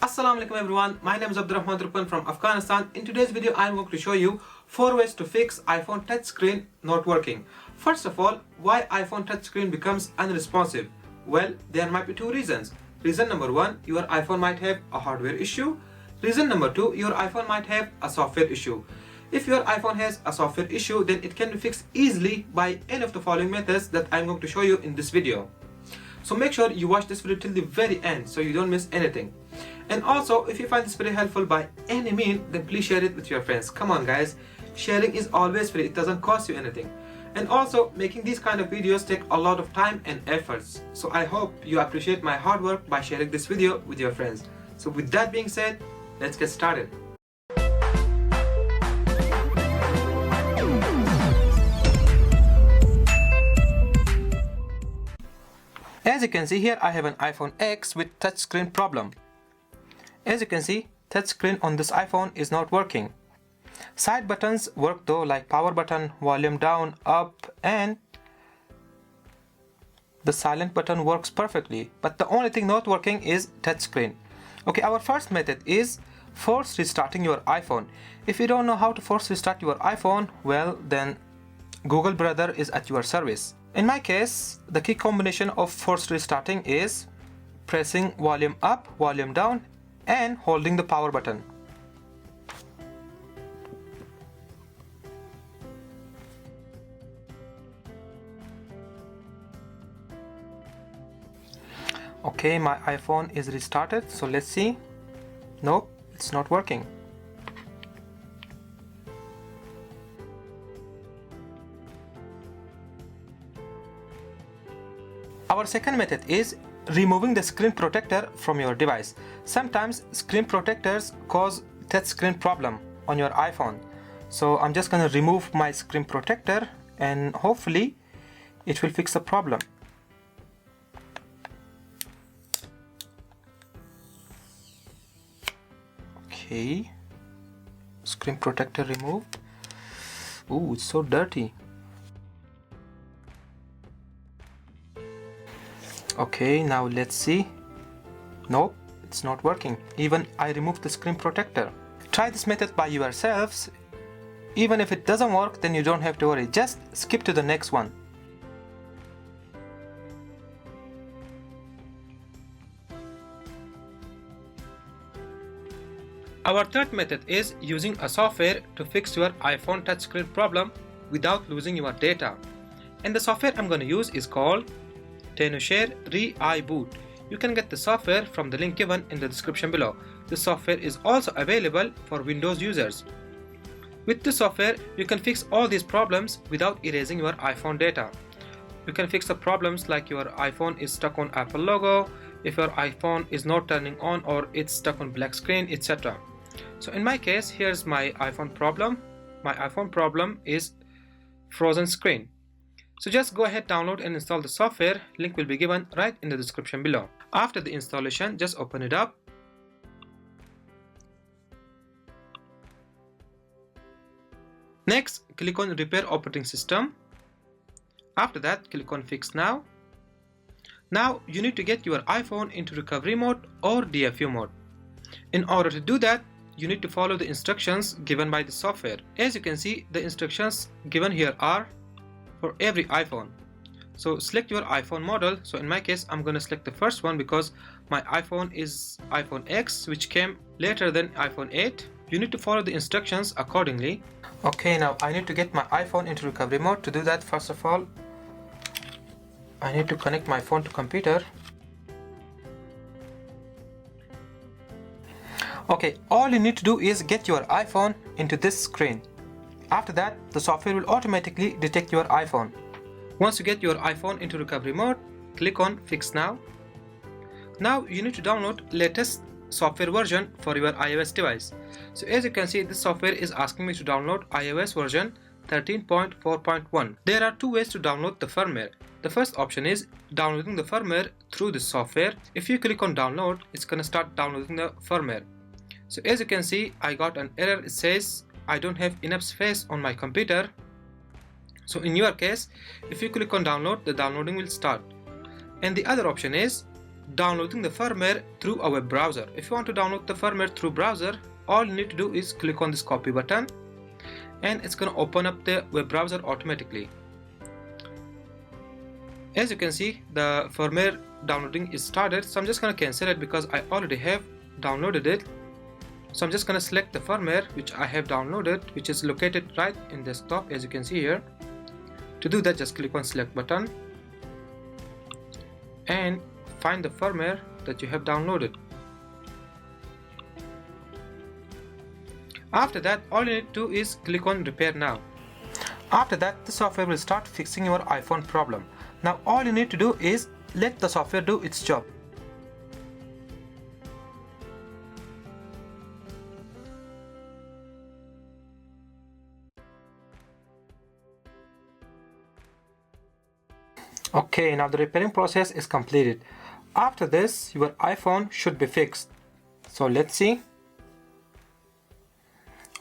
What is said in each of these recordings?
Assalamu alaikum everyone, my name is Abdurrahman Rukman from Afghanistan. In today's video I am going to show you 4 ways to fix iPhone touchscreen not working. First of all, why iPhone touchscreen becomes unresponsive? Well, there might be 2 reasons. Reason number 1, your iPhone might have a hardware issue. Reason number 2, your iPhone might have a software issue. If your iPhone has a software issue, then it can be fixed easily by any of the following methods that I'm going to show you in this video. So make sure you watch this video till the very end so you don't miss anything. And also, if you find this video helpful by any means, then please share it with your friends. Come on guys, sharing is always free, it doesn't cost you anything. And also, making these kind of videos take a lot of time and efforts. So I hope you appreciate my hard work by sharing this video with your friends. So with that being said, let's get started. As you can see here, I have an iPhone X with touchscreen problem. As you can see, touchscreen on this iPhone is not working. Side buttons work though, like power button, volume down, up, and the silent button works perfectly. But the only thing not working is touchscreen. Okay, our first method is force restarting your iPhone. If you don't know how to force restart your iPhone, well then Google Brother is at your service. In my case, the key combination of force restarting is pressing volume up, volume down, and holding the power button. Okay, my iPhone is restarted, so let's see. Nope, it's not working. Our second method is removing the screen protector from your device. Sometimes screen protectors cause touchscreen problem on your iPhone. So I'm just going to remove my screen protector and hopefully it will fix the problem. Okay, screen protector removed. Ooh, it's so dirty. Okay, now let's see. Nope, it's not working. Even I removed the screen protector. Try this method by yourselves. Even if it doesn't work, then you don't have to worry. Just skip to the next one. Our third method is using a software to fix your iPhone touchscreen problem without losing your data. And the software I'm going to use is called ReiBoot. You can get the software from the link given in the description below. This software is also available for Windows users. With this software, you can fix all these problems without erasing your iPhone data. You can fix the problems like your iPhone is stuck on Apple logo, if your iPhone is not turning on or it's stuck on black screen, etc. So in my case, here's my iPhone problem. My iPhone problem is frozen screen. So just go ahead, download and install the software. Link will be given right in the description below. After the installation, just open it up. Next, click on Repair Operating System. After that, click on Fix Now. Now, you need to get your iPhone into recovery mode or DFU mode. In order to do that, you need to follow the instructions given by the software. As you can see, the instructions given here are for every iPhone. So select your iPhone model. So in my case, I'm going to select the first one because my iPhone is iPhone X, which came later than iPhone 8. You need to follow the instructions accordingly. Okay, now I need to get my iPhone into recovery mode. To do that, first of all, I need to connect my phone to computer. Okay, all you need to do is get your iPhone into this screen. After that, the software will automatically detect your iPhone. Once you get your iPhone into recovery mode, click on Fix Now. Now you need to download latest software version for your iOS device. So as you can see, this software is asking me to download iOS version 13.4.1. There are 2 ways to download the firmware. The first option is downloading the firmware through this software. If you click on download, it's going to start downloading the firmware. So as you can see, I got an error. It says I don't have enough space on my computer. So in your case, if you click on download, the downloading will start. And the other option is downloading the firmware through a web browser. If you want to download the firmware through browser, all you need to do is click on this copy button and it's going to open up the web browser automatically. As you can see, the firmware downloading is started, so I'm just going to cancel it because I already have downloaded it. So I'm just going to select the firmware which I have downloaded, which is located right in desktop, as you can see here. To do that, just click on select button and find the firmware that you have downloaded. After that, all you need to do is click on repair now. After that, the software will start fixing your iPhone problem. Now all you need to do is let the software do its job. Okay, now the repairing process is completed. After this, your iPhone should be fixed. So let's see.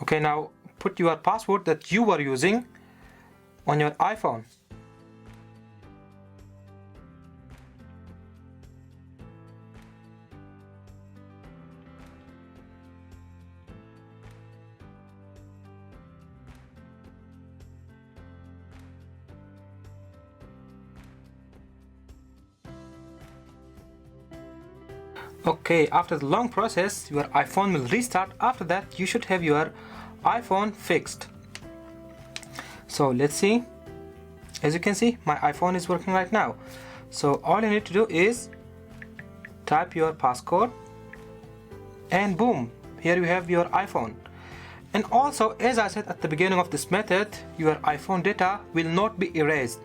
Okay, now put your password that you were using on your iPhone. Okay, after the long process, your iPhone will restart. After that, you should have your iPhone fixed. So let's see. As you can see, my iPhone is working right now. So all you need to do is type your passcode and boom, here you have your iPhone. And also, as I said at the beginning of this method, your iPhone data will not be erased.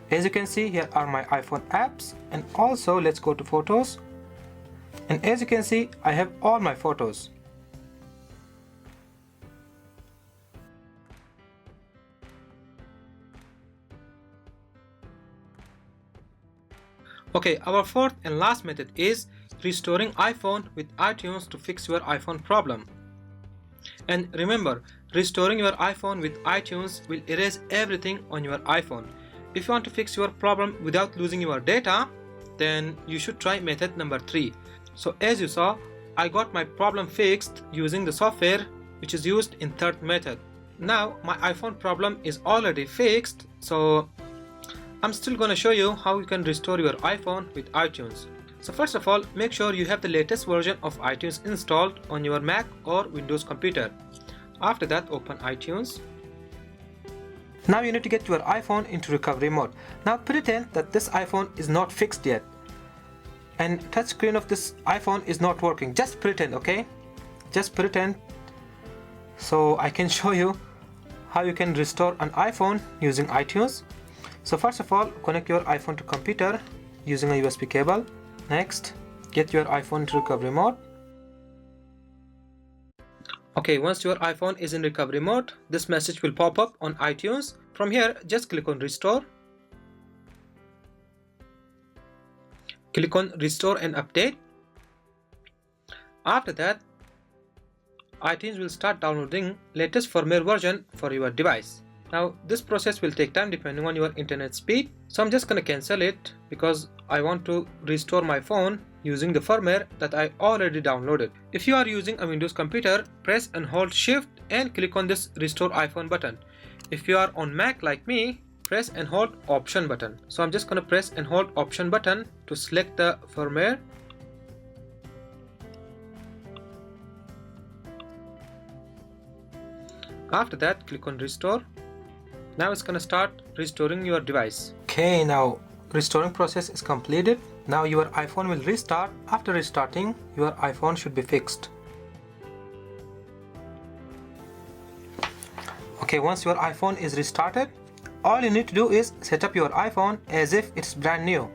As you can see, here are my iPhone apps, and also let's go to photos. And as you can see, I have all my photos. Okay, our fourth and last method is restoring iPhone with iTunes to fix your iPhone problem. And remember, restoring your iPhone with iTunes will erase everything on your iPhone. If you want to fix your problem without losing your data, then you should try method number 3. So as you saw, I got my problem fixed using the software which is used in third method. Now my iPhone problem is already fixed, so I'm still going to show you how you can restore your iPhone with iTunes. So first of all, make sure you have the latest version of iTunes installed on your Mac or Windows computer. After that, open iTunes. Now you need to get your iPhone into recovery mode. Now pretend that this iPhone is not fixed yet and touchscreen of this iPhone is not working. Just pretend, okay? Just pretend, so I can show you how you can restore an iPhone using iTunes. So first of all, connect your iPhone to computer using a USB cable. Next, get your iPhone to recovery mode. Okay, once your iPhone is in recovery mode, this message will pop up on iTunes. From here, just click on restore. Click on restore and update. After that, iTunes will start downloading latest firmware version for your device. Now this process will take time depending on your internet speed, so I'm just gonna cancel it because I want to restore my phone using the firmware that I already downloaded. If you are using a Windows computer, press and hold Shift and click on this restore iPhone button. If you are on Mac like me, press and hold option button. So I'm just gonna press and hold option button to select the firmware. After that, click on restore. Now it's gonna start restoring your device. Okay, now restoring process is completed. Now your iPhone will restart. After restarting, your iPhone should be fixed. Okay, once your iPhone is restarted, all you need to do is set up your iPhone as if it's brand new.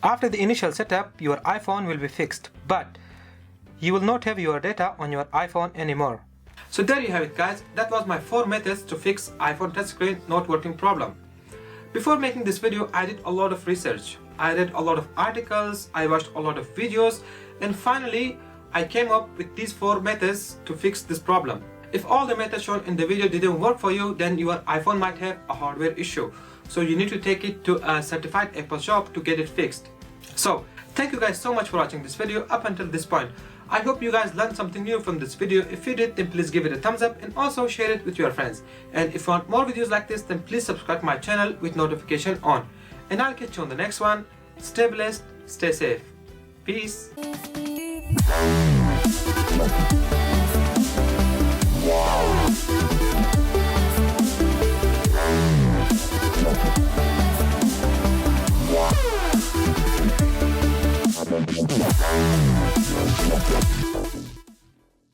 After the initial setup, your iPhone will be fixed, but you will not have your data on your iPhone anymore. So there you have it, guys. That was my 4 methods to fix iPhone touchscreen not working problem. Before making this video, I did a lot of research. I read a lot of articles, I watched a lot of videos, and finally I came up with these 4 methods to fix this problem. If all the methods shown in the video didn't work for you, then your iPhone might have a hardware issue. So you need to take it to a certified Apple shop to get it fixed. So thank you guys so much for watching this video up until this point. I hope you guys learned something new from this video. If you did, then please give it a thumbs up and also share it with your friends. And if you want more videos like this, then please subscribe to my channel with notification on. And I'll catch you on the next one. Stay blessed, stay safe. Peace.